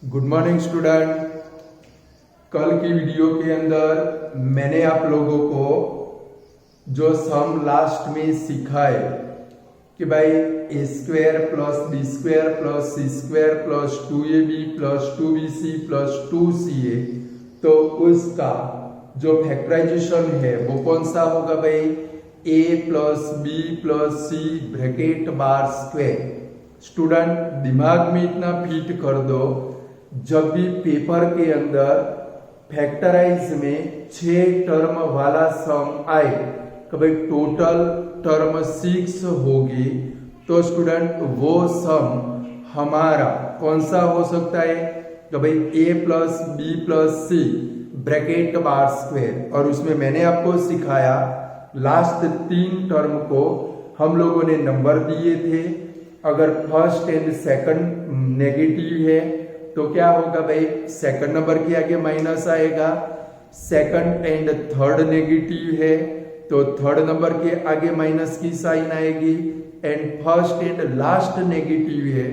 Good morning student. कल की video के अंदर मैंने आप लोगों को जो सम लास्ट में सिखाए कि भाई A square plus B square plus C square plus 2ab plus 2bc plus 2ca, तो उसका जो फैक्टराइजेशन है वो कौन सा होगा भाई? a plus B plus C bracket bar square. Student दिमाग में इतना फिट कर दो, जब भी पेपर के अंदर फैक्टराइज में 6 टर्म वाला सम आए कि भाई टोटल टर्म 6 होगी, तो स्टूडेंट वो सम हमारा कौन सा हो सकता है कि भाई a plus B plus C bracket bar square. और उसमें मैंने आपको सिखाया लास्ट 3 टर्म को हम लोगों ने नंबर दिए थे। अगर फर्स्ट एंड सेकंड नेगेटिव है तो क्या होगा भाई? सेकंड नंबर के आगे माइनस आएगा। सेकंड एंड थर्ड नेगेटिव है तो थर्ड नंबर के आगे माइनस की साइन आएगी। And first and last negative है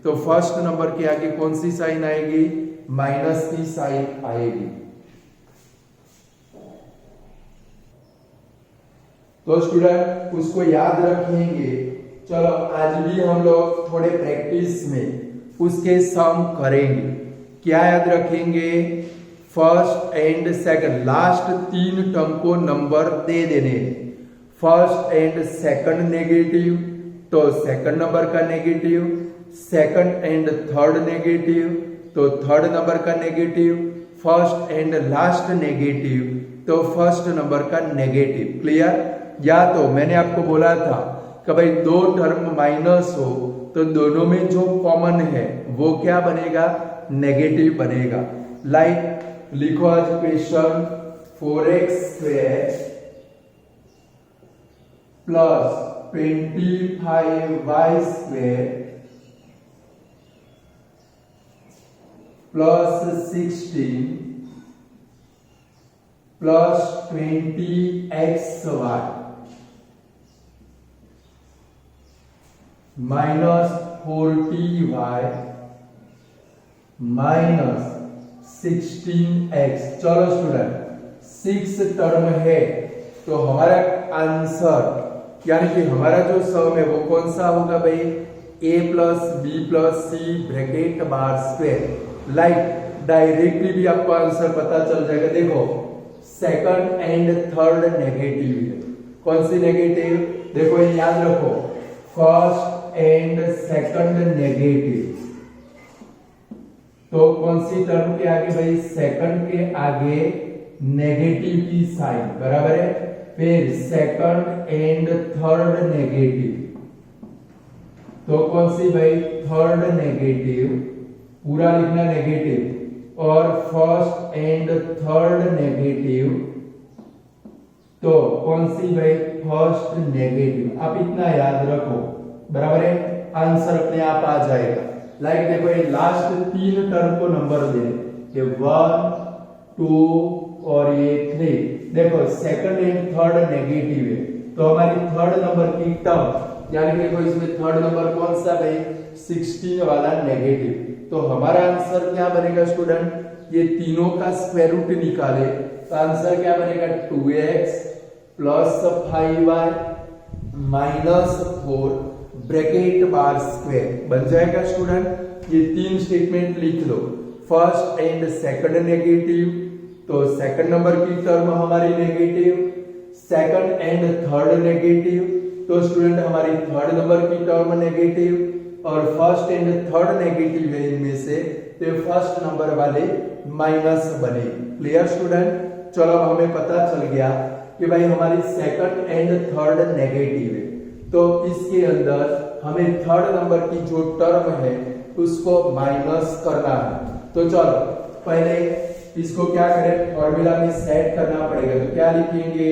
तो फर्स्ट नंबर के आगे कौन सी साइन आएगी? माइनस की साइन आएगी। तो स्टूडेंट उसको याद रखेंगे। चलो आज भी हम लोग थोड़े प्रैक्टिस में उसके सम करेंगे। क्या याद रखेंगे? First and second last 3 term को नंबर दे देने। फर्स्ट एंड सेकंड नेगेटिव तो सेकंड नंबर का negative, second and third negative तो थर्ड नंबर का negative, first and last negative तो फर्स्ट नंबर का नेगेटिव। क्लियर? या तो मैंने आपको बोला था कि भाई 2 टर्म माइनस हो तो दोनों में जो कॉमन है वो क्या बनेगा? नेगेटिव बनेगा। लाइक लिखो आज question 4x square plus 25y square plus 16 plus 20xy minus 40y minus 16x। चलो स्टूडेंट 6 टर्म है तो हमारा आंसर यानी कि हमारा जो सम है वो कौन सा होगा भाई? a plus B plus C bracket bar square. Like directly भी आपको आंसर पता चल जाएगा। देखो सेकंड एंड थर्ड नेगेटिव है। कौन सी नेगेटिव? देखो ये याद रखो, फर्स्ट एंड सेकंड नेगेटिव तो कौन सी टर्म के आगे भाई? सेकंड के आगे नेगेटिव की साइन बराबर है। फिर सेकंड एंड थर्ड नेगेटिव तो कौन सी भाई? थर्ड नेगेटिव, पूरा लिखना नेगेटिव। और फर्स्ट एंड थर्ड नेगेटिव तो कौन सी भाई? First negative. आप इतना याद रखो बराबर है, आंसर अपने आप आ जाएगा। लाइक देखो ये लास्ट 3 टर्म को नंबर दे, ये 1 2 और ये 3। देखो सेकंड एंड थर्ड नेगेटिव है तो हमारी थर्ड नंबर की टर्म यानी देखो इसमें थर्ड नंबर कौन सा भाई? 16 वाला नेगेटिव। तो हमारा आंसर क्या बनेगा स्टूडेंट? ये तीनों का स्क्वायर रूट निकाले तो आंसर क्या बनेगा? 2x plus 5y minus 4 bracket bar square बन जाएगा। स्टूडेंट ये 3 स्टेटमेंट लिख लो। फर्स्ट एंड सेकंड नेगेटिव तो सेकंड नंबर की टर्म हमारी negative, second and third negative तो स्टूडेंट हमारी थर्ड नंबर की टर्म नेगेटिव, और फर्स्ट एंड थर्ड नेगेटिव है इनमें से तो फर्स्ट नंबर वाले माइनस बने। Clear student? चलो हमें पता चल गया कि भाई हमारी सेकंड एंड थर्ड नेगेटिव है तो इसके अंदर हमें थर्ड नंबर की जो टर्म है उसको माइनस करना है। तो चलो पहले इसको क्या करें? फॉर्मूला में सेट करना पड़ेगा। तो क्या लिखेंगे?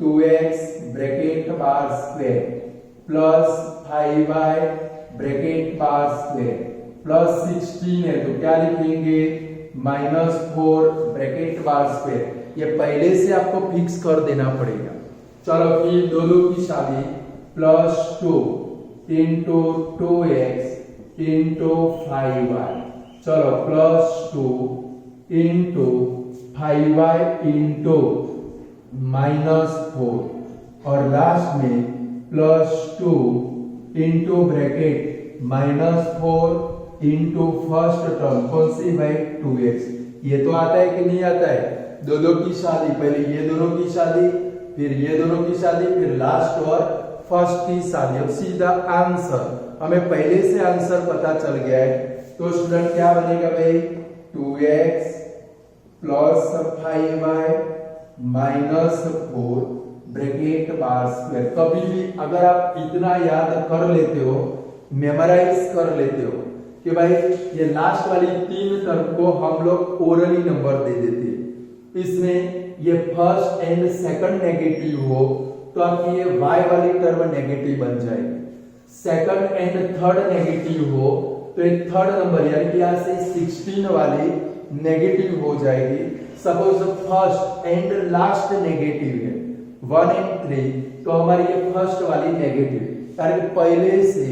2x bracket bar square plus 5y bracket bar square plus 16 है तो क्या लिखेंगे? Minus 4 bracket bar square. ये पहले से आपको फिक्स कर देना पड़ेगा। चलो फिर दोनों की शादी plus 2 into 2x into 5y चलो +2 इंटू 5y इंटू -4 और लास्ट में +2 into bracket -4 into first term कौन सी भाई 2x। ये तो आता है कि नहीं आता है? दो दो की शादी, पहले ये दोनों की शादी, फिर ये दोनों की शादी, फिर लास्ट और फर्स्ट की शादी। अब सीधा आंसर, हमें पहले से आंसर पता चल गया है, तो स्टूडेंट क्या बनेगा भाई 2x plus 5y -4 bracket bar square. कभी भी अगर आप इतना याद कर लेते हो, मेमोराइज कर लेते हो कि भाई ये लास्ट वाली 3 टर्म को हम लोग ओरली नंबर दे देते हैं, इसमें ये फर्स्ट एंड सेकंड नेगेटिव हो तो आपकी ये y वाली टर्म नेगेटिव बन जाएगी। सेकंड एंड थर्ड नेगेटिव हो तो एक थर्ड नंबर यानी कि यहां से 16 वाली नेगेटिव हो जाएगी। Suppose first and last negative है 1 एंड 3, तो हमारी ये फर्स्ट वाली नेगेटिव, यानी पहले से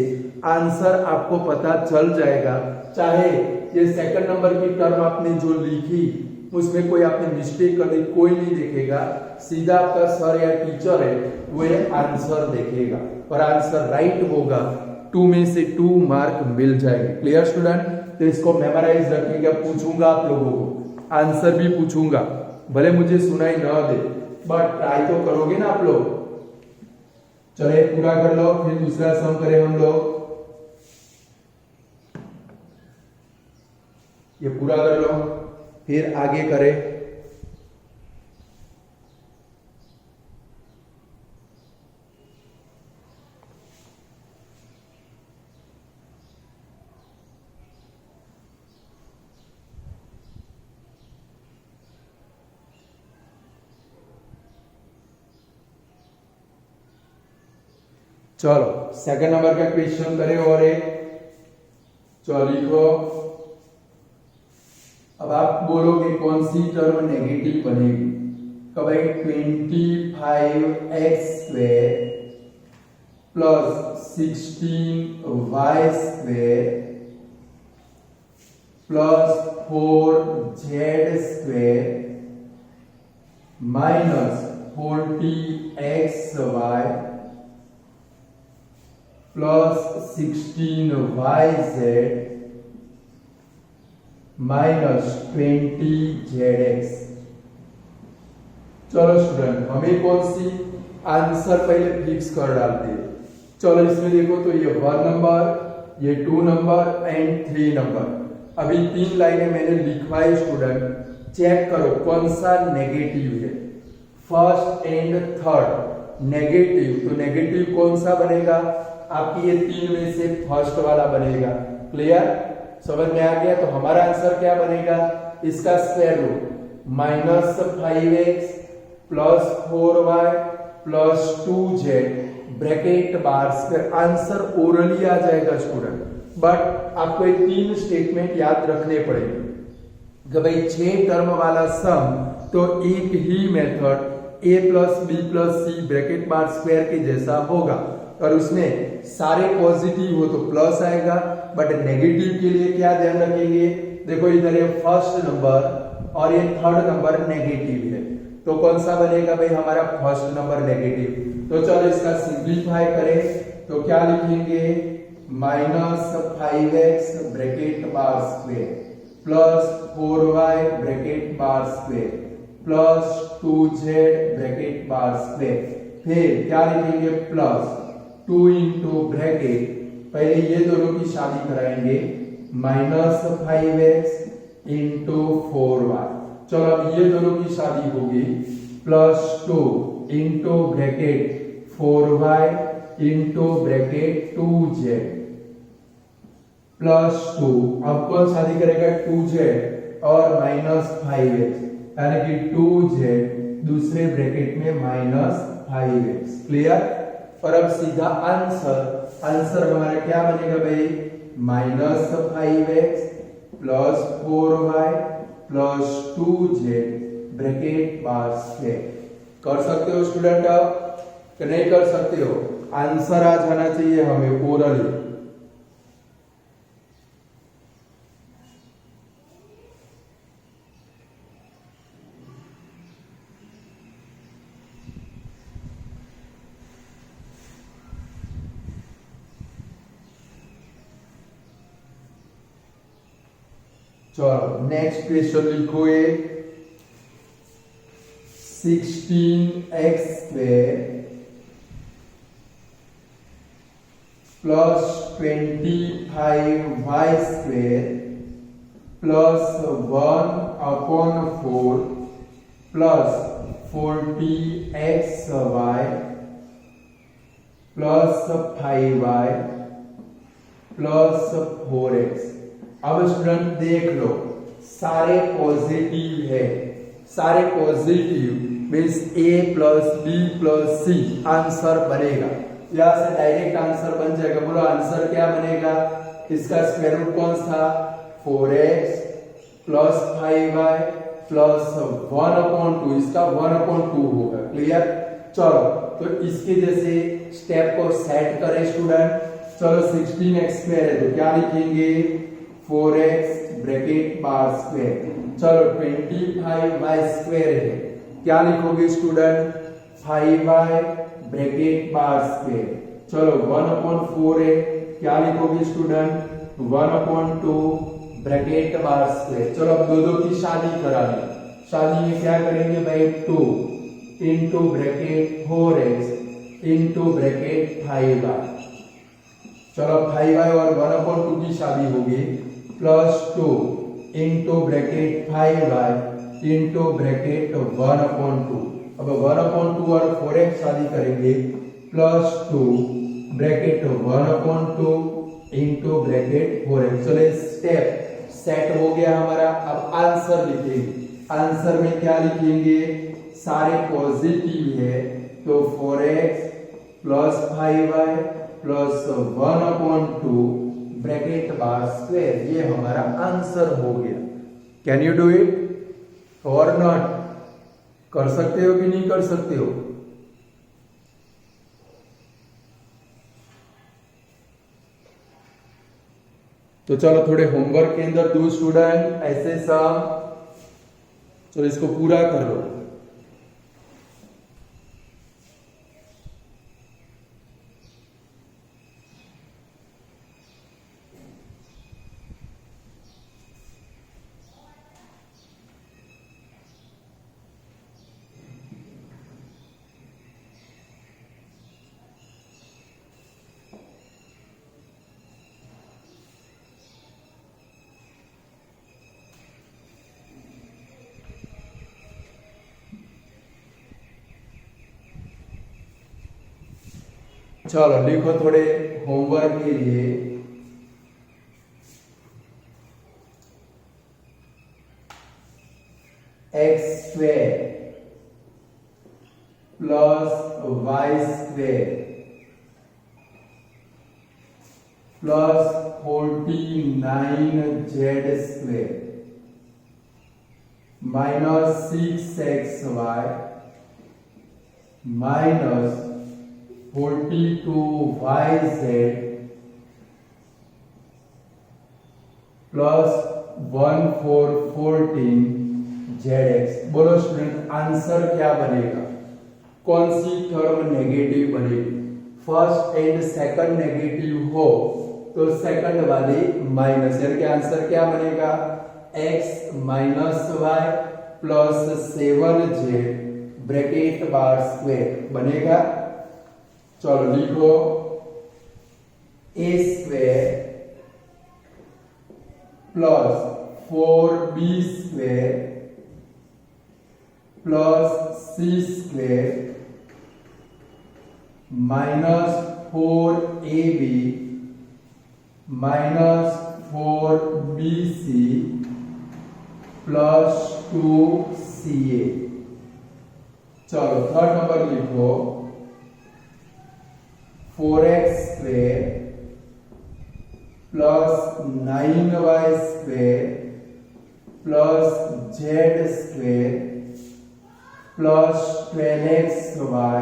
आंसर आपको पता चल जाएगा। चाहे ये सेकंड नंबर की टर्म आपने जो लिखी उसमें कोई आपने मिस्टेक कर दी, कोई नहीं देखेगा, सीधा आपका सर या टीचर है वो आंसर देखेगा और आंसर राइट होगा 2 में से 2 मार्क मिल जाएंगे। Clear student? तो इसको मेमोराइज रखिएगा, पूछूंगा आप लोगों को, आंसर भी पूछूंगा, भले मुझे सुनाई न दे बट ट्राई तो करोगे ना आप लोग। चले पूरा कर लो, फिर दूसरा सम करें हम लोग। ये पूरा कर लो फिर आगे करें। चलो सेकंड नंबर का क्वेश्चन करें और एक, चलो लिखो। अब आप बोलोगे कौन सी टर्म नेगेटिव बनेगी? तो भाई 25x square plus 16y square plus 4z square minus 40xy plus 16yz minus 20zx। चलो स्टूडेंट हमें कौन सी आंसर पहले फिक्स कर डालते हैं। चलो इसमें देखो तो ये 1 नंबर, ये 2 नंबर एंड 3 नंबर। अभी 3 लाइनें मैंने लिखवाई स्टूडेंट, चेक करो कौन सा नेगेटिव है। फर्स्ट एंड थर्ड नेगेटिव, तो नेगेटिव कौन सा बनेगा? आपकी ये 3 में से फर्स्ट वाला बनेगा। क्लियर? समझ में आ गया? तो हमारा आंसर क्या बनेगा? इसका square root -5x plus 4y plus 2z bracket bar square. Answer orally आ जाएगा स्टूडेंट, बट आपको ये 3 स्टेटमेंट याद रखने पड़ेंगे कि भाई 6 टर्म वाला सम तो एक ही method a plus B plus C bracket bar square के जैसा होगा, और उसमें सारे पॉजिटिव हो तो प्लस आएगा, बट नेगेटिव के लिए क्या ध्यान रखेंगे? देखो इधर ये फर्स्ट नंबर और ये थर्ड नंबर नेगेटिव है, तो कौन सा बनेगा भाई? हमारा फर्स्ट नंबर नेगेटिव। तो चलो इसका सिंप्लीफाई करें तो क्या लिखेंगे? -5x bracket bar square plus 4y bracket bar square plus 2z bracket bar square. फिर क्या लिखेंगे? प्लस 2 इंटू ब्रैकेट, पहले ये दोनों की शादी कराएंगे, -5x इंटू 4y। चलो अब ये दोनों की शादी होगी, plus 2 into bracket 4y into bracket 2z plus 2। अब कौन शादी करेगा? 2z और -5x, यानी कि 2z दूसरे ब्रैकेट में -5x। क्लियर? और अब सीधा आंसर हमारा क्या बनेगा भाई? -5x plus 4y plus 2z bracket bar square. कर सकते हो स्टूडेंट आप कि नहीं कर सकते हो? आंसर आ जाना चाहिए हमें ओरली। चलो नेक्स्ट क्वेश्चन लिखो ये 16x² plus 25y² plus 1/4 plus 40xy plus 5y plus 4x। अब स्टूडेंट देख लो, सारे पॉजिटिव है, सारे positive means a plus B plus C answer बनेगा। यहां से डायरेक्ट आंसर बन जाएगा। बोलो आंसर क्या बनेगा? इसका स्क्वायर रूट कौन सा? 4x प्लस 5y प्लस 1/2, इसका 1/2 होगा। क्लियर? चलो तो इसके जैसे स्टेप को सेट करें स्टूडेंट। चलो 16x² है तो क्या लिखेंगे? 4x bracket bar square. चलो 25y² है, क्या लिखोगे student? 5y bracket bar square. चलो 1/4 है, क्या लिखोगे स्टूडेंट? 1/2 bracket bar square. चलो अब दो की शादी करानी। शादी में क्या करेंगे भाई? 2 into bracket 4x into bracket 5y। चलो 5y और 1/2 की शादी होगी, plus 2 into bracket 5y into bracket 1/2। अब 1/2 और 4x शादी करेंगे, plus 2 bracket 1/2 into bracket 4x। चलो स्टेप सेट हो गया हमारा। अब आंसर लिखेंगे। आंसर में क्या लिखेंगे? सारे पॉजिटिव है तो 4x plus 5y plus 1/2 bracket bar square, ये हमारा आंसर हो गया। कैन यू डू इट और नॉट? कर सकते हो कि नहीं कर सकते हो? तो चलो थोड़े होमवर्क के अंदर दो स्टूडेंट ऐसे सब, चलो इसको पूरा कर लो। चलो लिखो थोड़े होमवर्क के लिए। x² plus y² plus 49z² minus 6xy minus 42yz plus 1414zx। बोलो स्टूडेंट आंसर क्या बनेगा? कौन सी टर्म नेगेटिव बनेगी? फर्स्ट एंड सेकंड नेगेटिव हो तो सेकंड वाली माइनस, यानी कि आंसर क्या बनेगा? x minus Y plus 7z bracket bar square बनेगा। चलो लिखो a² plus 4b² plus c² minus 4ab minus 4bc plus 2ca। चलो थर्ड नंबर लिखो 4x² plus 9y² plus z² plus 12xy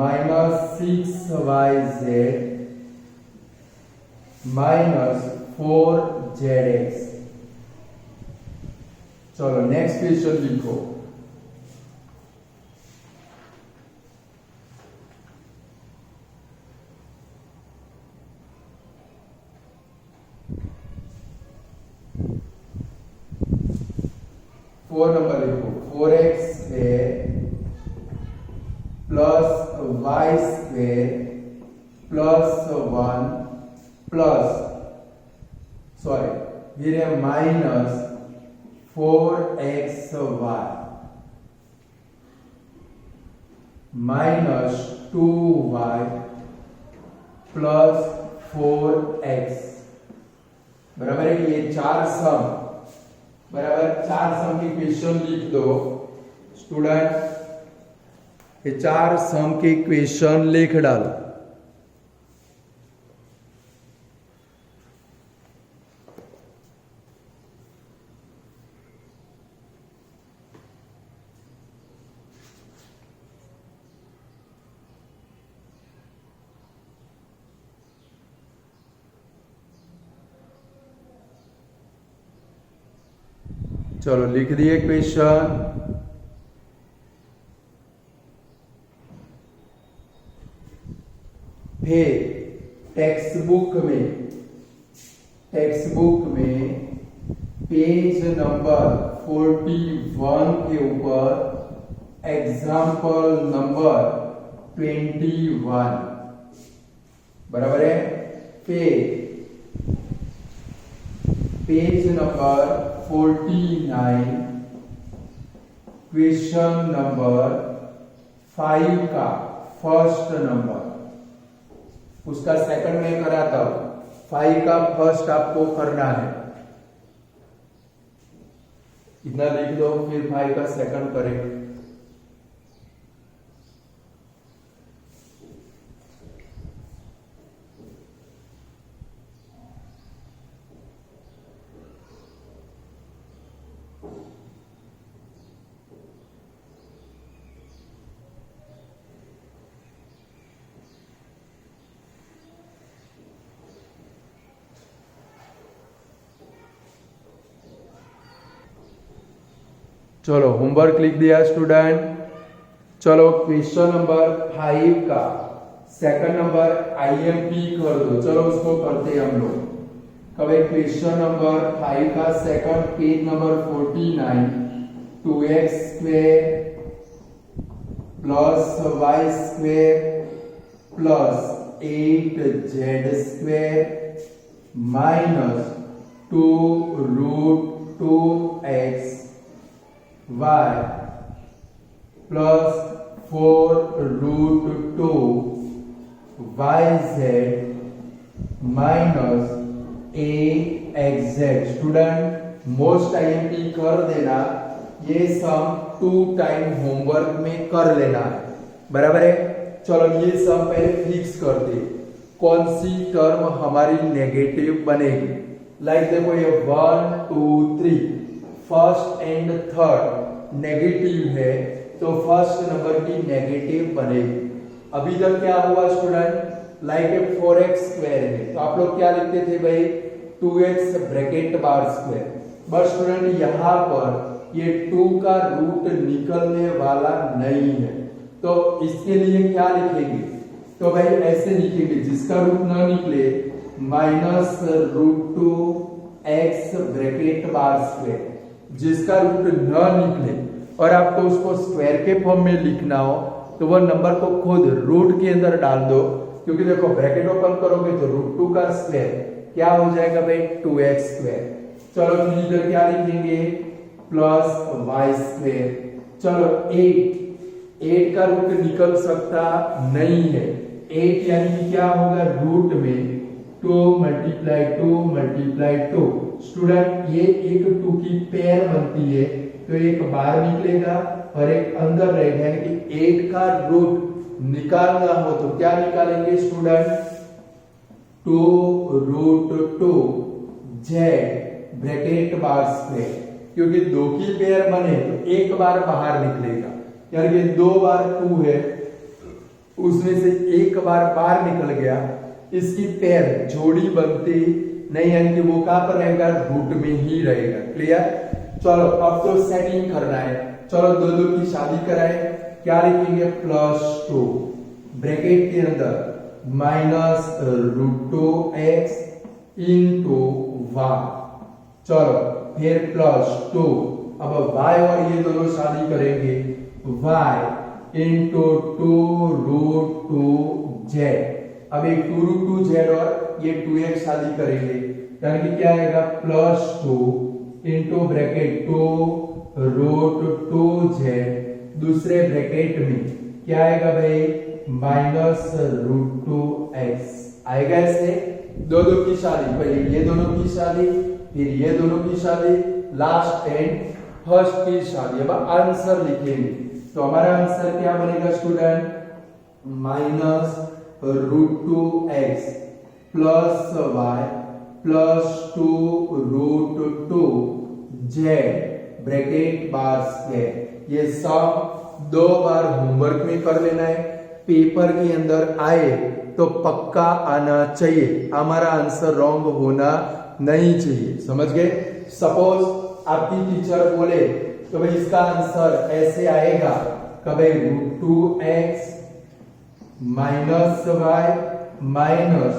minus 6yz minus 4zx। चलो next question लिखो। 4 number लिखो 4x square plus y square plus 1 plus फिर है minus 4xy minus 2y plus 4x बराबर है कि ये चार सम बराबर चार सम की इक्वेशन लिख दो स्टूडेंट। ये चार सम की इक्वेशन लिख डालो। चलो लिख दिए क्वेश्चन। फिर टेक्स्ट बुक में पेज नंबर 41 के ऊपर एग्जाम्पल नंबर 21 बराबर है। फिर पेज नंबर 49 क्वेश्चन नंबर 5 का फर्स्ट नंबर उसका सेकंड में करा था 5 का फर्स्ट आपको करना है। इतना लिख दो फिर 5 का सेकंड करेंगे। चलो होमवर्क लिख दिया स्टूडेंट। चलो क्वेश्चन नंबर 5 का सेकंड नंबर आईएमपी कर दो। चलो उसको करते हैं हम लोग। कभी क्वेश्चन नंबर 5 का second page number 49 2x square plus y square plus 8z square minus 2√2x y plus 4√2 yz minus axz। Student most IMP कर देना। ये सम 2 टाइम होमवर्क में कर लेना है बराबर है। चलो ये सम पहले फिक्स कर दे। कौन सी टर्म हमारी नेगेटिव बनेगी। लाइक देखो ये 1 2 3 फर्स्ट एंड थर्ड नेगेटिव है तो फर्स्ट नंबर की नेगेटिव बनेगी। अभी तक क्या हुआ स्टूडेंट लाइक 4x स्क्वायर है तो आप लोग क्या लिखते थे भाई 2x bracket bar square. But student यहाँ पर ये 2 का रूट निकलने वाला नहीं है तो इसके लिए क्या लिखेंगे तो भाई ऐसे लिखेंगे जिसका रूट ना निकले -√2x ब्रैकेट बार स्क्वायर। जिसका रूट न निकले और आपको उसको स्क्वायर के फॉर्म में लिखना हो तो वह नंबर को खुद रूट के अंदर डाल दो। क्योंकि देखो ब्रैकेट ओपन करोगे तो √2 का स्क्वायर क्या हो जाएगा भाई 2x स्क्वायर। चलो फिर इधर क्या लिखेंगे प्लस y स्क्वायर। चलो 8 का रूट निकल सकता नहीं है। 8 यानी कि क्या होगा रूट में 2 × 2 स्टूडेंट ये एक 2 की पेयर बनती है तो एक बाहर निकलेगा और एक अंदर रहेगा। यानी कि 8 का रूट निकालना हो तो क्या निकालेंगे student 2√2 z bracket bar square. क्योंकि 2 की पेयर बने तो एक बार बाहर निकलेगा। यानी कि 2 बार 2 है उसमें से एक बार बाहर निकल गया। इसकी पेयर जोड़ी बनती नहीं यानी कि वो कहां पर रहेगा रूट में ही रहेगा। क्लियर। चलो अब तो सेटिंग करना है। चलो 2 की शादी कराए। क्या लिखेंगे +2 ब्रैकेट के अंदर -√2x * 1। चलो फिर +2 अब y और ये दोनों शादी करेंगे, y इंटू 2√2z। अब एक 2√2z और ये 2x शादी करेंगे, यानी कि क्या आएगा +2 इंटू ब्रैकेट 2√2z, दूसरे ब्रैकेट में क्या आएगा भाई -√2x आएगा। ऐसे दो की शादी, पहले ये दोनों की शादी, फिर ये दोनों की शादी, लास्ट एंड फर्स्ट की शादी। अब आंसर लिखेंगे तो हमारा आंसर क्या बनेगा student, -√2x plus y plus 2√2z bracket bar square. ये सब 2 बार होमवर्क में कर लेना है, पेपर के अंदर आए तो पक्का आना चाहिए, हमारा आंसर रॉन्ग होना नहीं चाहिए, समझ गए। सपोज आपकी टीचर बोले तो भाई इसका आंसर ऐसे आएगा कभी √2x -y minus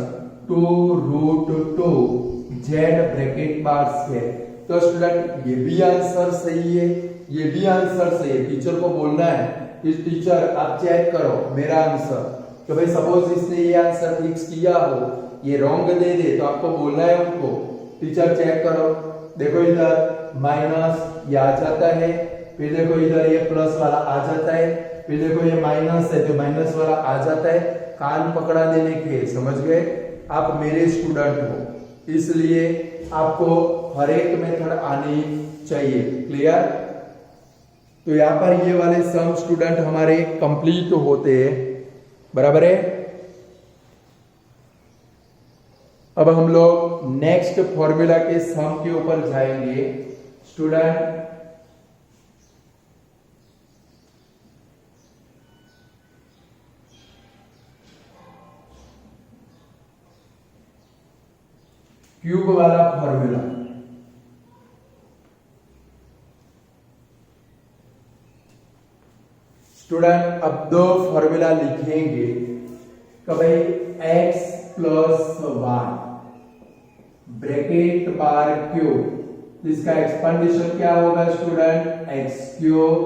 2√2z bracket bar square. तो स्टूडेंट ये भी आंसर सही है, ये भी आंसर सही है। टीचर को बोलना है कि टीचर आप चेक करो मेरा आंसर, तो भाई सपोज इसने ये आंसर फिक्स किया हो, ये रॉन्ग दे दे तो आपको बोलना है उनको टीचर चेक करो, देखो इधर माइनस ये आ जाता है, फिर देखो इधर ये प्लस वाला आ जाता है, फिर देखो ये माइनस है तो माइनस वाला आ जाता है। कान पकड़ा देने के, समझ गए। आप मेरे स्टूडेंट हो इसलिए आपको हर एक मेथड आनी चाहिए, क्लियर। तो यहाँ पर ये वाले सम स्टूडेंट हमारे कंप्लीट होते हैं, बराबर है। अब हम लोग नेक्स्ट फॉर्मूला के सम के ऊपर जाएंगे स्टूडेंट। क्यूब वाला फॉर्मूला, स्टूडेंट अब 2 फॉर्मूला लिखेंगे कि भाई x plus Y bracket bar cube, इसका एक्सपेंडिशन क्या होगा student, x cube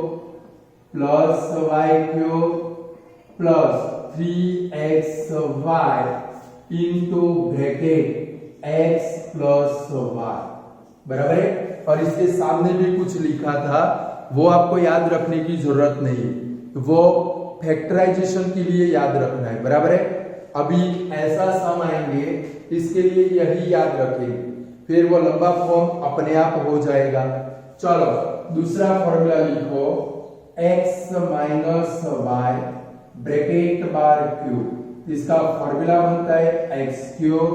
plus Y cube plus 3xy into bracket x plus Y, बराबर है। और इसके सामने भी कुछ लिखा था, वो आपको याद रखने की जरूरत नहीं, वो फैक्टराइजेशन के लिए याद रखना है, बराबर है। अभी ऐसा सम आएंगे इसके लिए यही याद रखेंगे, फिर वो लंबा फॉर्म अपने आप हो जाएगा। चलो दूसरा फॉर्मूला लिखो, x minus Y bracket bar cube, इसका फॉर्मूला बनता है x cube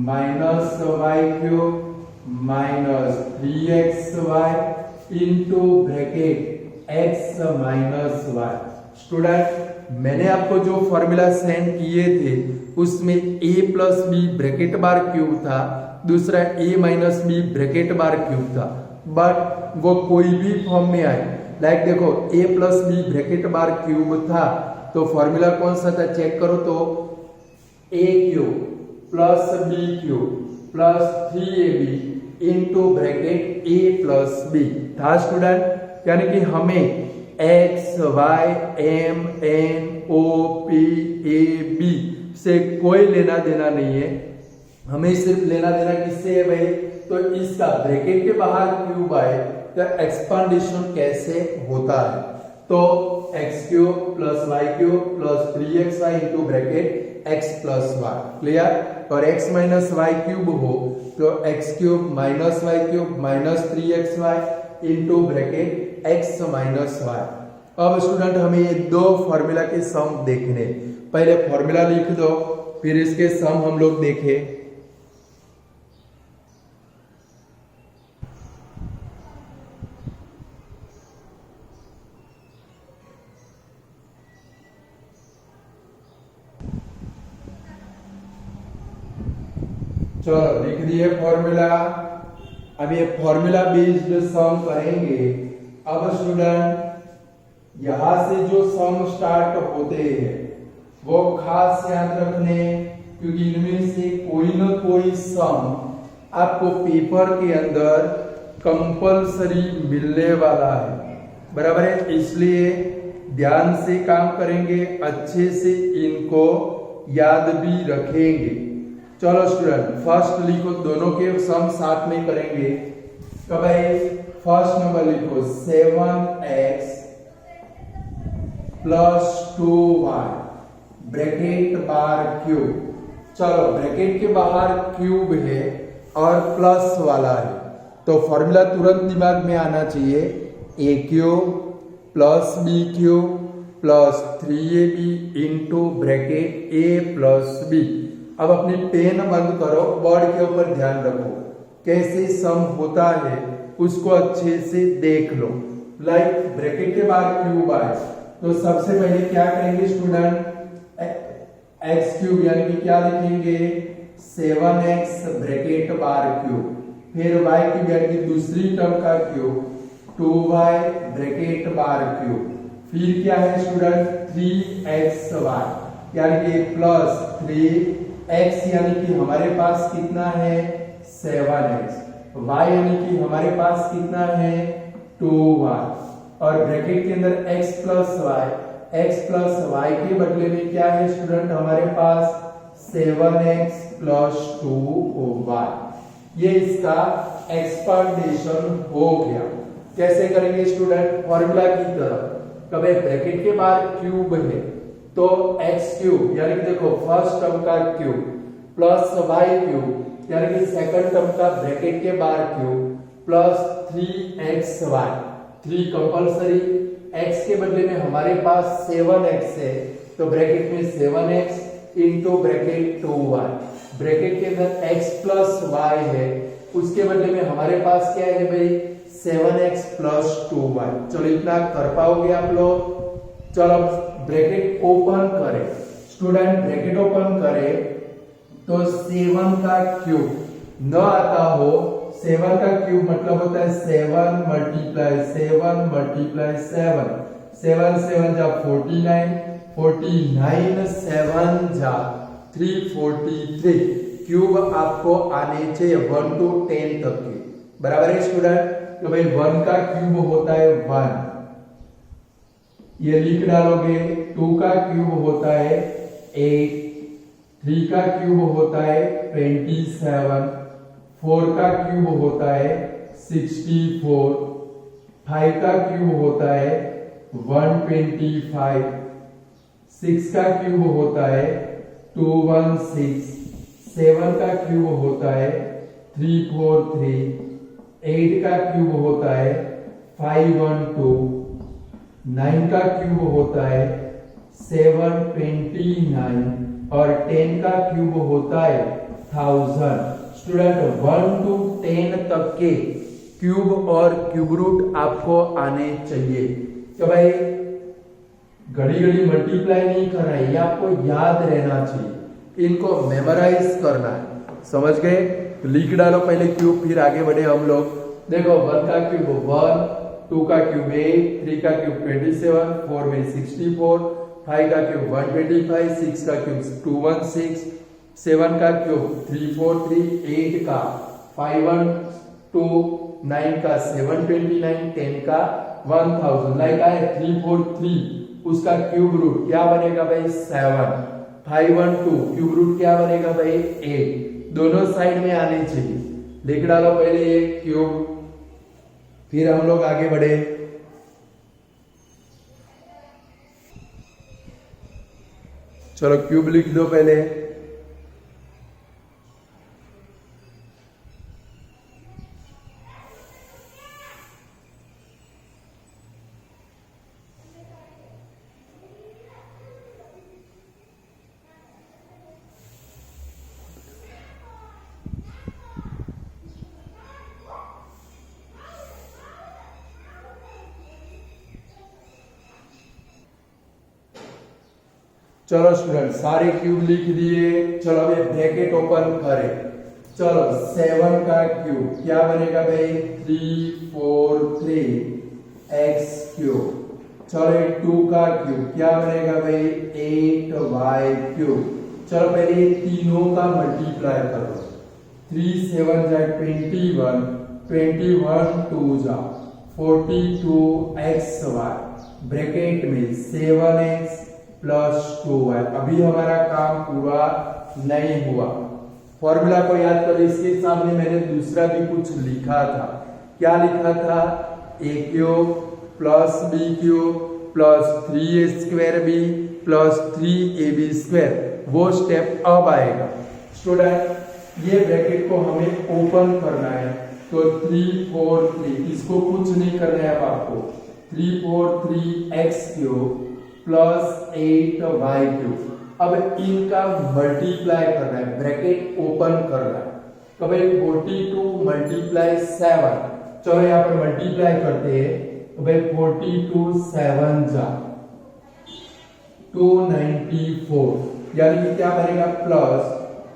minus Y cube minus 3xy into bracket x minus Y. Student मैंने आपको जो फॉर्मूला सेंड किए थे उसमें a plus B bracket bar cube था, दूसरा a minus B bracket bar cube था, बट वो कोई भी फॉर्म में आए, लाइक देखो a plus B bracket bar cube था तो फॉर्मूला कौन सा था चेक करो, तो a cube plus B cube plus 3ab into bracket a plus B था स्टूडेंट। यानी कि हमें x y m n o p a b से कोई लेना देना नहीं है, हमें सिर्फ लेना देना किससे है भाई, तो इसका ब्रैकेट के बाहर क्यूब आए तो एक्सपांडेशन कैसे होता है, तो x cube plus Y cube plus 3xy into bracket x plus Y, clear. और x माइनस वाई क्यूब हो तो x cube minus Y cube minus 3xy into bracket x minus Y. अब स्टूडेंट हमें ये 2 फॉर्मूला के सम देखने, पहले formula लिख दो फिर इसके सम हम लोग देखें। चलो लिख दिए फॉर्मूला। अब ये फॉर्मूला बेस्ड सम करेंगे। अब स्टूडेंट यहां से जो सम स्टार्ट होते हैं वो खास याद रखने, क्योंकि इनमें से कोई ना कोई सम आपको पेपर के अंदर कंपलसरी मिलने वाला है, बराबर है। इसलिए ध्यान से काम करेंगे, अच्छे से इनको याद भी रखेंगे। चलो स्टूडेंट, फर्स्ट लिखो, दोनों के सम साथ में करेंगे। तो भाई फर्स्ट नंबर लिखो 7x plus 2y bracket bar cube. चलो ब्रैकेट के बाहर क्यूब है और प्लस वाला है, तो फॉर्मूला तुरंत दिमाग में आना चाहिए, A cube plus B cube plus 3ab into bracket A plus B. अब अपनी पेन बंद करो, बोर्ड के ऊपर ध्यान रखो, कैसे सम होता है उसको अच्छे से देख लो। लाइक ब्रैकेट के बाहर क्यूब आए तो सबसे पहले क्या करेंगे स्टूडेंट, एक्स क्यूब यानी कि क्या लिखेंगे 7x ब्रैकेट बार क्यूब, फिर y क्यूब यानी कि दूसरी टर्म का cube 2y bracket bar cube, फिर क्या है स्टूडेंट 3xy यानी कि प्लस 3x यानी कि हमारे पास कितना है 7x, y यानी कि हमारे पास कितना है 2y, और ब्रैकेट के अंदर x प्लस y के बदले में क्या है स्टूडेंट हमारे पास 7x प्लस 2y। ये इसका एक्सपांडेशन हो गया। कैसे करेंगे स्टूडेंट, फॉर्मूला की तरह, कभी ब्रैकेट के बाहर क्यूब है तो x क्यूब यानी कि देखो फर्स्ट टर्म का क्यूब प्लस y क्यूब यानी कि सेकंड टर्म का ब्रैकेट के बाहर cube plus 3xy, 3 compulsory, x के बदले में हमारे पास 7x है तो ब्रैकेट में 7x into bracket 2y, bracket के अंदर x प्लस y है उसके बदले में हमारे पास क्या है भाई 7x प्लस 2y। चलो इतना कर पाओगे आप लोग। चलो ब्रैकेट ओपन करें स्टूडेंट, ब्रैकेट ओपन करें तो 7 का क्यूब न आता हो, 7 का क्यूब मतलब होता है 7 मल्टीप्लाई 7, 7 7 जा 49, 49 7 जा 343, क्यूब आपको आने चाहिए 1 to 10 तक के, बराबर है स्टूडेंट। तो भाई 1 का क्यूब होता है 1, ये लिख डालोगे, 2 का क्यूब होता है 8, 3 का क्यूब होता है 27, 4 का क्यूब होता है 64, 5 का क्यूब होता है 125, 6 का क्यूब होता है 216, 7 का क्यूब होता है 343, 8 का क्यूब होता है 512, 9 का क्यूब होता है 729 और 10 का क्यूब होता है 1000। स्टूडेंट 1 to 10 तक के क्यूब और क्यूब रूट आपको आने चाहिए। तो भाई घड़ी घड़ी मल्टीप्लाई नहीं करना है, ये आपको याद रहना चाहिए, इनको मेमोराइज करना है, समझ गए। तो लिख डालो पहले क्यूब, फिर आगे बढ़े हम लोग। देखो 1 का क्यूब 1, 2 का क्यूब 8, 3 का क्यूब 27, 4 में 64, 5 का क्यूब 125, 6 का क्यूब 216, 7 का क्यूब 343, 8 का 512, 9 का 729, 10 का 1000। लाइक आए 343, उसका क्यूब रूट क्या बनेगा भाई 7, 512 क्यूब रूट क्या बनेगा भाई 8, दोनों साइड में आने चाहिए। लिख डालो पहले ये क्यूब, फिर हम लोग आगे बढ़े। चलो क्यूब लिख दो पहले, चलो स्टूडेंट सारे क्यूब लिख दिए। चलो अब ब्रैकेट ओपन करें। चलो 7 का क्यूब क्या बनेगा भाई 343 x क्यूब। चलो 2 का क्यूब क्या बनेगा भाई 8y क्यूब। चलो पहले तीनों का मल्टीप्लाई करो, 3 7 जा 21, 21 टू जा 42xy ब्रैकेट में 7x प्लस 2y। अभी हमारा काम पूरा नहीं हुआ। फॉर्मूला को याद करो। इसके सामने मैंने दूसरा भी कुछ लिखा था। क्या लिखा था? a cube plus B cube plus 3a² b plus 3ab square. वो स्टेप अब आएगा। स्टूडेंट ये ब्रैकेट को हमें ओपन करना है, तो 3 4 3 इसको कुछ नहीं करना है अब आपको। 3 4 3x cube plus 8y cube. अब इनका मल्टीप्लाई करना है, ब्रैकेट ओपन करना है। तो भाई 42 मल्टीप्लाई 7। चलो यहाँ पर मल्टीप्लाई करते हैं। तो भाई 42 7 जा 294, यानी कि क्या बनेगा? प्लस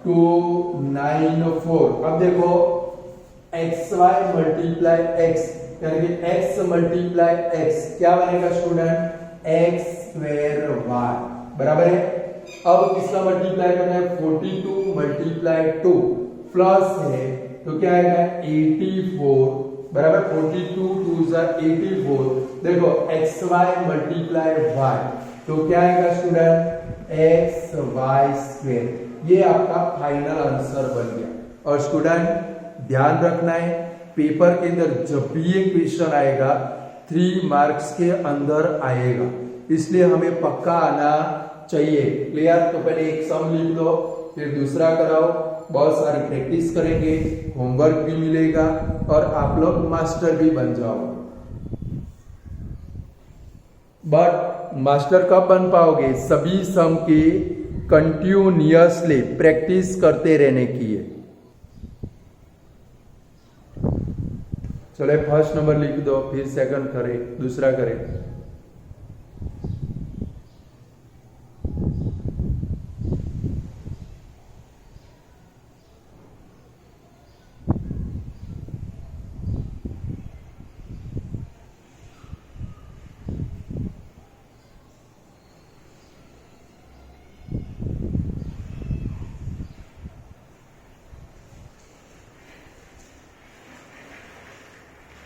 294। अब देखो xy मल्टीप्लाई x, यानी कि x मल्टीप्लाई x क्या बनेगा स्टूडेंट? x² y बराबर है। अब किसका मल्टीप्लाई करना है? 42 मल्टीप्लाई 2 प्लस है तो क्या आएगा? 84 बराबर 42 2 जा 84। देखो xy मल्टीप्लाई y तो क्या आएगा स्टूडेंट? xy²। ये आपका फाइनल आंसर बन गया। और स्टूडेंट ध्यान रखना है, पेपर के अंदर जब भी ये क्वेश्चन आएगा 3 मार्क्स के अंदर आएगा, इसलिए हमें पक्का आना चाहिए। क्लियर? तो पहले एक सम लिख लो, फिर दूसरा कराओ। बहुत सारी प्रैक्टिस करेंगे, होमवर्क भी मिलेगा और आप लोग मास्टर भी बन जाओगे। बट मास्टर कब बन पाओगे? सभी सम की कंटिन्यूअसली प्रैक्टिस करते रहने की है। चले फर्स्ट नंबर लिख दो, फिर सेकंड करे, दूसरा करे।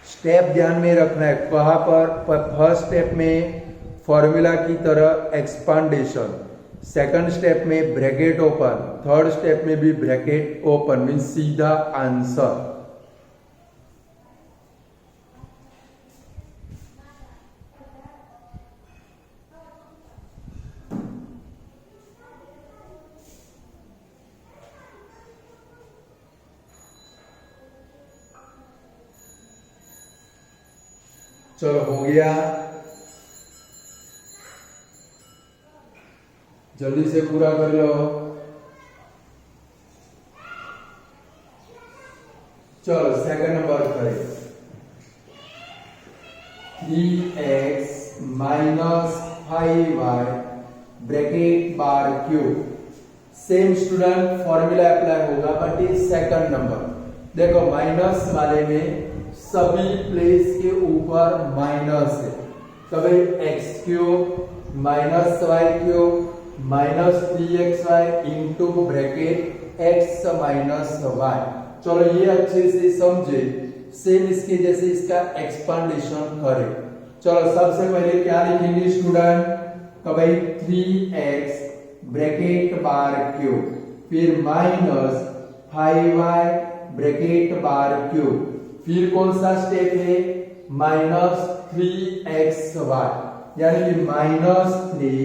स्टेप ध्यान में रखना है। कहां पर? फर्स्ट स्टेप में फॉर्मूला की तरह एक्सपांडेशन, सेकंड स्टेप में ब्रैकेट ओपन, थर्ड स्टेप में भी ब्रैकेट ओपन, मीन सीधा आंसर। चलो हो गया, जल्दी से पूरा कर लो। चलो सेकंड नंबर करें। 3x minus 5y bracket bar cube. Same student formula apply होगा, बट ये सेकंड नंबर। देखो माइनस वाले में सभी प्लेस के ऊपर माइनस है, तो भाई X cube minus Y cube minus 3xy into bracket x minus Y. चलो ये अच्छे से समझे। सेम इसके जैसे इसका एक्सपांडेशन करें। चलो सबसे पहले क्या लिखेंगे स्टूडेंट? तो भाई 3x ब्रैकेट बार क्यूब, फिर minus 5y bracket bar cube, फिर कौन सा स्टेप है? माइनस 3xy, यानी कि माइनस 3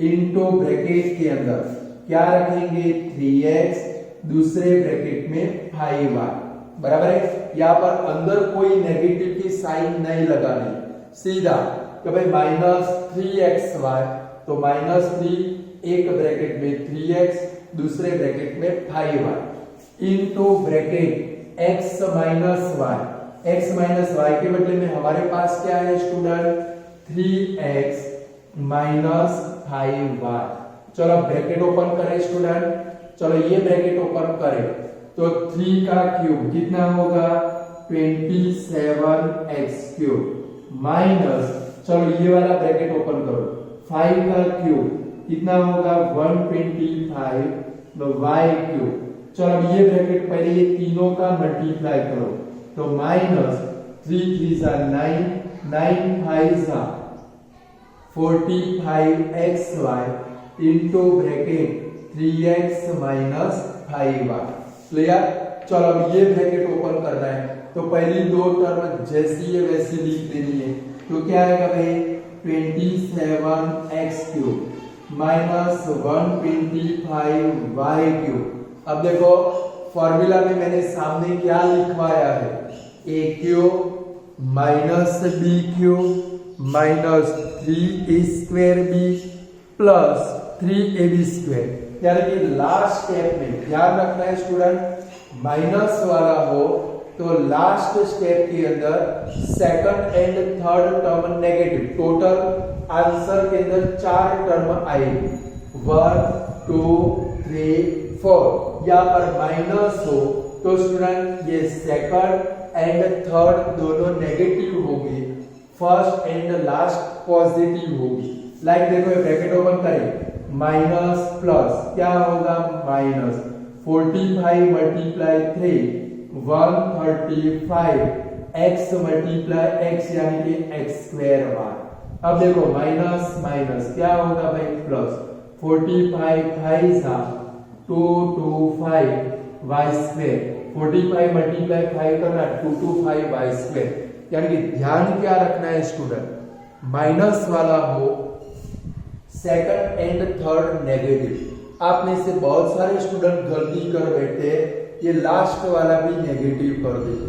इंटू ब्रैकेट के अंदर क्या रखेंगे? 3x, दूसरे ब्रैकेट में 5y बराबर है। यहाँ पर अंदर कोई नेगेटिव की साइन नहीं लगानी, सीधा तो भाई माइनस 3xy, तो माइनस 3 एक ब्रैकेट में 3x, दूसरे ब्रैकेट में 5y into bracket x minus Y. x minus Y के बदले में हमारे पास क्या है स्टूडेंट? 3x minus 5y। चलो ब्रैकेट ओपन करें स्टूडेंट। चलो ये ब्रैकेट ओपन करें तो 3 का क्यूब कितना होगा? 27x क्यूब माइनस, चलो ये वाला ब्रैकेट ओपन करो, 5 का क्यूब कितना होगा? 125 y क्यूब। चलो अब ये ब्रैकेट पहले ये तीनों का मल्टीप्लाई करो, तो माइनस 3 3 जा 9, 9 5 जा 45xy into bracket 3x minus 5y। Clear? चलो अब ये ब्रैकेट ओपन करना है, तो पहली दो टर्म जैसी है वैसी लिख देनी है। तो क्या आएगा भाई 27x³ माइनस 125y³। अब देखो फॉर्मूला में मैंने सामने क्या लिखवाया है, a³ minus b³ minus 3a² plus 3ab²। यानी कि लास्ट स्टेप में ध्यान रखना है स्टूडेंट, माइनस वाला हो तो लास्ट स्टेप के अंदर second and third term negative, total answer के अंदर 4 टर्म आएगी, 1 2 3 4। यहाँ पर माइनस हो तो स्टूडेंट ये सेकंड एंड थर्ड दोनों नेगेटिव होगी, फर्स्ट एंड लास्ट पॉजिटिव होगी। लाइक देखो ये ब्रैकेट ओपन करें, माइनस प्लस क्या होगा minus 45 multiply 3 135 x multiply x यानी कि x²y। अब देखो माइनस माइनस क्या होगा भाई प्लस 45 5 जा 225 y²। 45 मल्टीप्लाई 5 करना 225 y²। यानी कि ध्यान क्या रखना है स्टूडेंट, माइनस वाला हो सेकंड एंड थर्ड नेगेटिव। आप में से बहुत सारे स्टूडेंट गलती कर बैठे, ये लास्ट वाला भी नेगेटिव कर देते।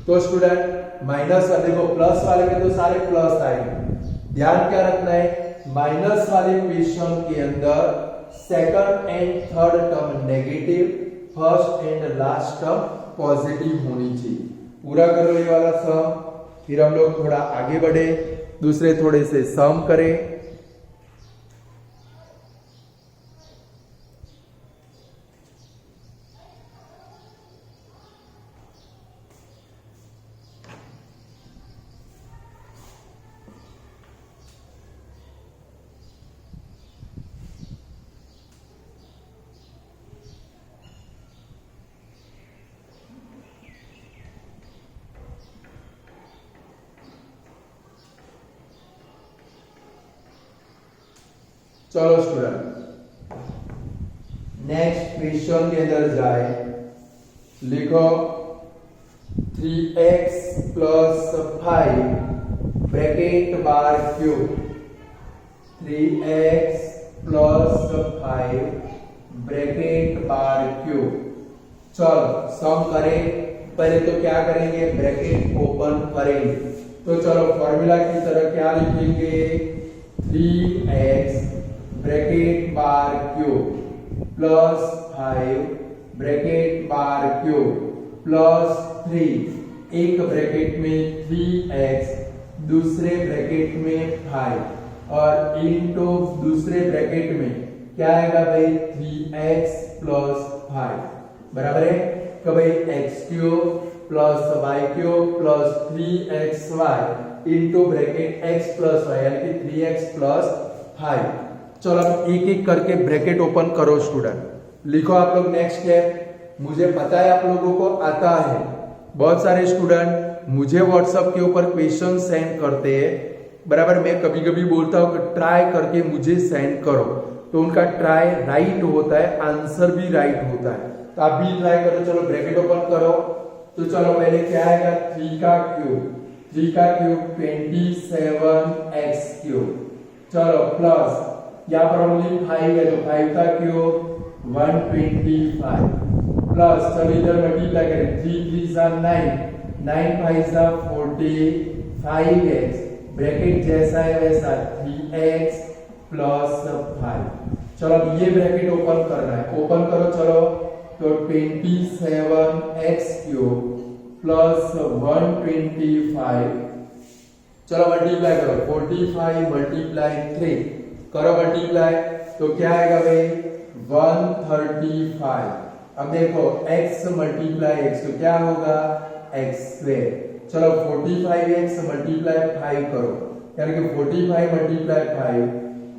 तो स्टूडेंट माइनस वाले को प्लस वाले के तो सारे प्लस आएंगे। ध्यान क्या रखना है, माइनस वाले क्वेश्चन के अंदर second and third term negative, first and last term positive होनी चाहिए। पूरा करो ये वाला सम, फिर हम लोग थोड़ा आगे बढ़े, दूसरे थोड़े से सम करें। चलो स्टूडेंट नेक्स्ट क्वेश्चन के अंदर जाए, लिखो 3x plus 5 bracket bar cube, 3x plus 5 bracket bar cube. चलो सम करें, पहले तो क्या करेंगे ब्रैकेट ओपन करेंगे। तो चलो फॉर्मूला की तरह क्या लिखेंगे, 3x bracket bar cube plus 5 bracket bar cube plus 3, एक ब्रैकेट में 3x दूसरे ब्रैकेट में 5 और इनटू दूसरे ब्रैकेट में क्या आएगा भाई 3x प्लस 5 बराबर है तो भाई x³ plus y³ plus 3xy into bracket x plus y यानी कि 3x प्लस 5। चलो अब एक एक करके ब्रैकेट ओपन करो स्टूडेंट, लिखो आप लोग नेक्स्ट स्टेप। मुझे पता है आप लोगों को आता है, बहुत सारे स्टूडेंट मुझे व्हाट्सएप के ऊपर क्वेश्चन सेंड करते हैं, बराबर। मैं कभी कभी बोलता हूँ कि ट्राई करके मुझे सेंड करो, तो उनका ट्राई राइट होता है, आंसर भी राइट होता है, तो आप भी ट्राई करो। चलो ब्रैकेट ओपन करो, तो चलो पहले क्या आएगा 3 का क्यूब 27x³। चलो प्लस यहाँ पर ओनली 5 है तो 5 का क्यूब 125 प्लस, चलो इधर मल्टीप्लाई करें 3 3 जा 9, 9 5 जा 45x ब्रैकेट जैसा है वैसा 3x प्लस 5। चलो अब ये ब्रैकेट ओपन करना है, ओपन करो। चलो तो 27x³ प्लस 125, चलो मल्टीप्लाई करो 45 मल्टीप्लाई 3 करो मल्टीप्लाई, तो क्या आएगा भाई 135। अब देखो x मल्टीप्लाई x तो क्या होगा x²। चलो 45x मल्टीप्लाई 5 करो, यानी कि 45 मल्टीप्लाई 5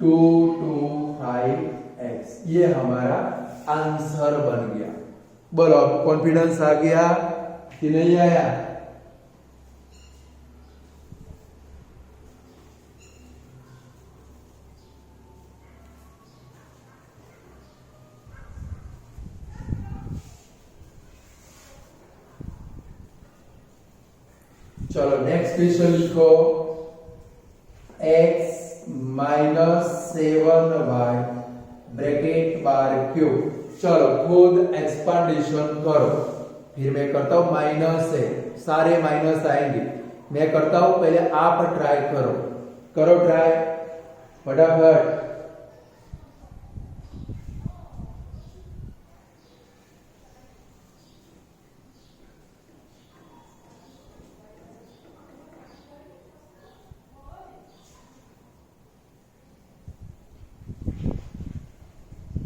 225x, ये हमारा आंसर बन गया। बोलो कॉन्फिडेंस आ गया कि नहीं आया? चलो नेक्स्ट क्वेश्चन लिखो, x minus 7y bracket bar cube. चलो खुद एक्सपांडेशन करो, फिर मैं करता हूं माइनस है, सारे माइनस आएंगे। मैं करता हूं, पहले आप ट्राई करो, करो ट्राई फटाफट।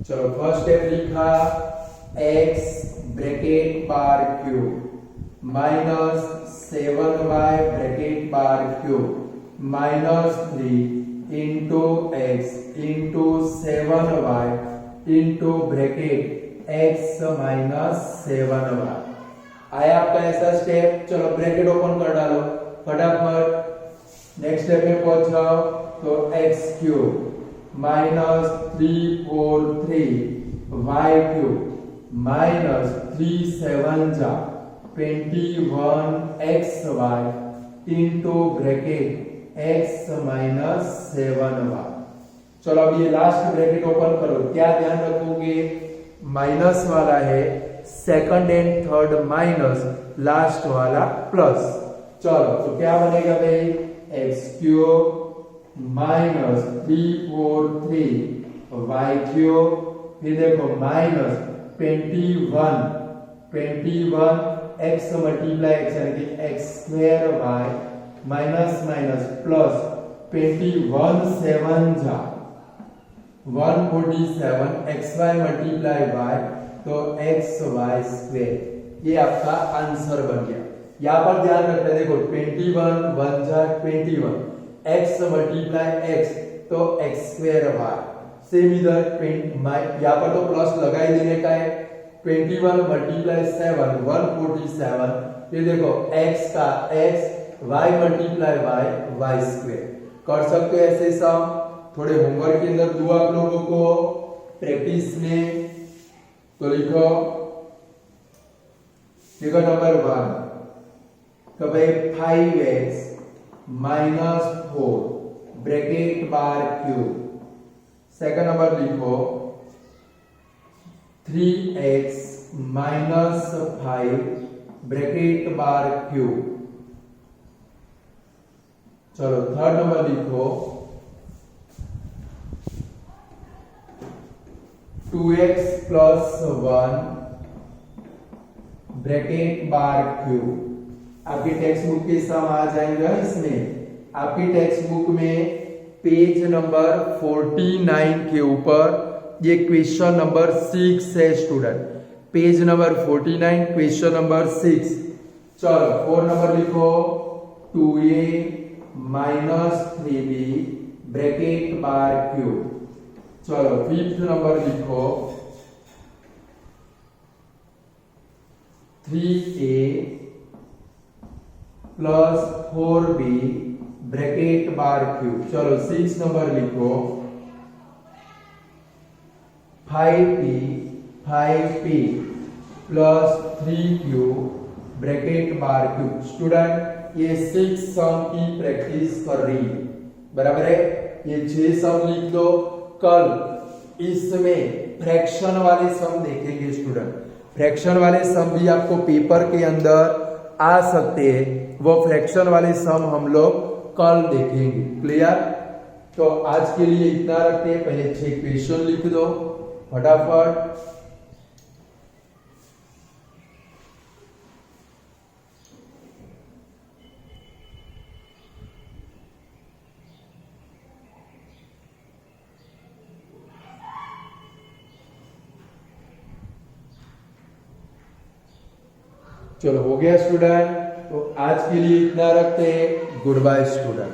चलो फर्स्ट स्टेप लिखा, x bracket bar cube minus 7y bracket bar cube minus 3 into X into 7y into bracket x minus 7y। आया आपका ऐसा स्टेप। चलो ब्रैकेट ओपन कर डालो फटाफट। नेक्स्ट स्टेप में पहुंचाओ तो x cube minus 343 y cube minus 3 7 जा 21 xy into bracket x minus 7y। चलो अब ये लास्ट ब्रैकेट ओपन करो। क्या ध्यान रखोगे, माइनस वाला है, second and third minus, last वाला प्लस। चलो तो क्या बनेगा भाई, x cube minus 343 y cube, फिर देखो माइनस 21 x मल्टीप्लाई x यानी कि x square y minus minus plus 21 7 जा 147 xy मल्टीप्लाई y तो xy स्क्वायर। ये आपका आंसर बन गया। यहां पर ध्यान रखना, देखो 21 1 जा 21 x मल्टीप्लाई x तो x स्क्वायर y। सेम इधर यहाँ पर तो प्लस लगा ही देने का है। 21 मल्टीप्लाई 7 147, फिर देखो x का x, y multiply y y square. कर सकते हो ऐसे सम, थोड़े होमवर्क के अंदर दो आप लोगों को प्रैक्टिस में। तो लिखो नंबर 1 तो भाई 5x minus 4 bracket bar cube. Second number लिखो 3x minus 5 bracket bar cube. चलो थर्ड नंबर लिखो 2x plus 1 bracket bar cube. आपकी टेक्स्ट बुक के सम आ जाएगा इसमें। आपकी टेक्स्ट बुक में पेज नंबर 49 के ऊपर ये क्वेश्चन नंबर 6 है student. Page number 49 question number 6। चलो 4 नंबर लिखो 2a minus 3b bracket bar cube. चलो 5th नंबर लिखो 3a plus 4b bracket bar cube. चलो 6 नंबर लिखो 5p plus 3q bracket bar cube. Student ये 6 सम की प्रैक्टिस कर रही है, बराबर है। ये 6 सम लिख दो। कल इसमें फ्रैक्शन वाले सम देखेंगे स्टूडेंट। फ्रैक्शन वाले सम भी आपको पेपर के अंदर आ सकते हैं, वो फ्रैक्शन वाले सम हम लोग कल देखेंगे। क्लियर? तो आज के लिए इतना रखते हैं। पहले 6 क्वेश्चन लिख दो फटाफट। चलो हो गया स्टूडेंट। तो आज के लिए इतना रखते हैं। Goodbye student.